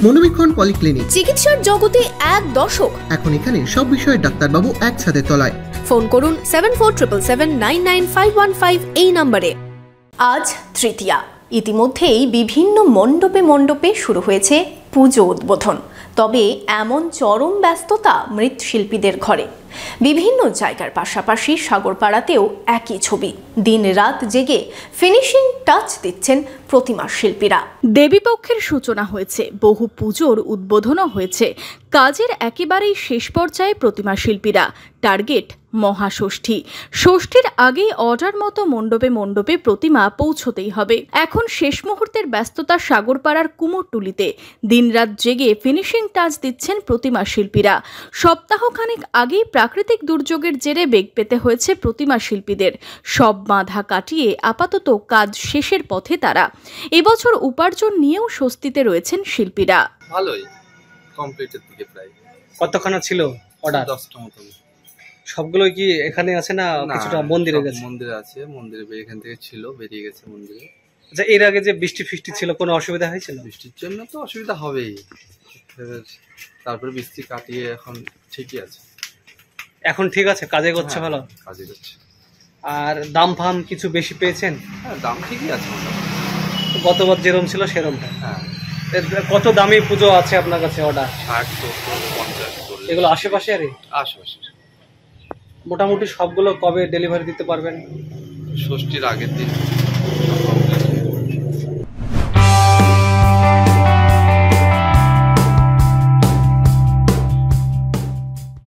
মনোবীক্ষণ polyclinic, চিকিৎসার জগতে এক দশক। এখন এখানে সব বিষয়ে ডাক্তারবাবু এক ছাদের তলায়। ফোন করুন 7477799515 এই নম্বরে। আজ তৃতীয়া, ইতিমধ্যেই বিভিন্ন মণ্ডপে মণ্ডপে শুরু হয়েছে পুজো উদ্বোধন। তবে এমন চরম ব্যস্ততা মৃৎশিল্পীদের ঘরে। বিভিন্ন জায়গার পাশাপাশি সাগরপাড়াতেও একই ছবি। দিন রাত জেগে ফিনিশিং টাচ দিচ্ছেন প্রতিমা শিল্পীরা। দেবীপক্ষের সূচনা হয়েছে, বহু পুজোর উদ্বোধনও হয়েছে। কাজের একেবারেই শেষ পর্যায়ে প্রতিমা শিল্পীরা। টার্গেট মহাষষ্ঠী। ষষ্ঠীর আগেই অর্ডার মতো মণ্ডপে মণ্ডপে প্রতিমা পৌঁছতেই হবে। এখন শেষ মুহূর্তের ব্যস্ততা সাগরপাড়ার কুমোরটুলিতে। দিনরাত জেগে ফিনিশিং টাচ দিচ্ছেন প্রতিমা শিল্পীরা। সপ্তাহখানেক আগেই প্রাকৃতিক দুর্যোগের জেরে বেগ পেতে হয়েছে প্রতিমা শিল্পীদের। সব বাধা কাটিয়ে আপাতত কাজ শেষের পথে তারা। এবছর উপার্জন নিয়েও স্বস্তিতে রয়েছেন শিল্পীরা। ভালোই, কমপ্লিটের দিকে প্রায়। কতখানা ছিল অর্ডার? 10টা মতো। সবগুলো কি এখানে আছে না কিছুটা মন্দিরে গেছে? মন্দিরে আছে, মন্দিরে এখান থেকে ছিল, বেরিয়ে গেছে মন্দিরে। আচ্ছা, এর আগে যে বৃষ্টি ফিষ্টি ছিল কোনো অসুবিধা হয়েছিল? বৃষ্টির জন্য তো অসুবিধা হবেই, তারপরে বৃষ্টি কাটিয়ে এখন ঠিকই আছে। এখন ঠিক আছে, কাজে করছে? ভালো কাজে করছে। আর দাম ফাম কিছু বেশি পেয়েছেন? হ্যাঁ, দাম ঠিকই আছে গতবার যেরকম ছিল সেরকমটা। হ্যাঁ। কত দামি পুজো আছে আপনার কাছে অর্ডার? 60, 70, 50। এগুলো আশেপাশে? আরে আশেপাশে। মোটামুটি সবগুলো কবে ডেলিভারি দিতে পারবেন? ষষ্ঠীর আগের দিন।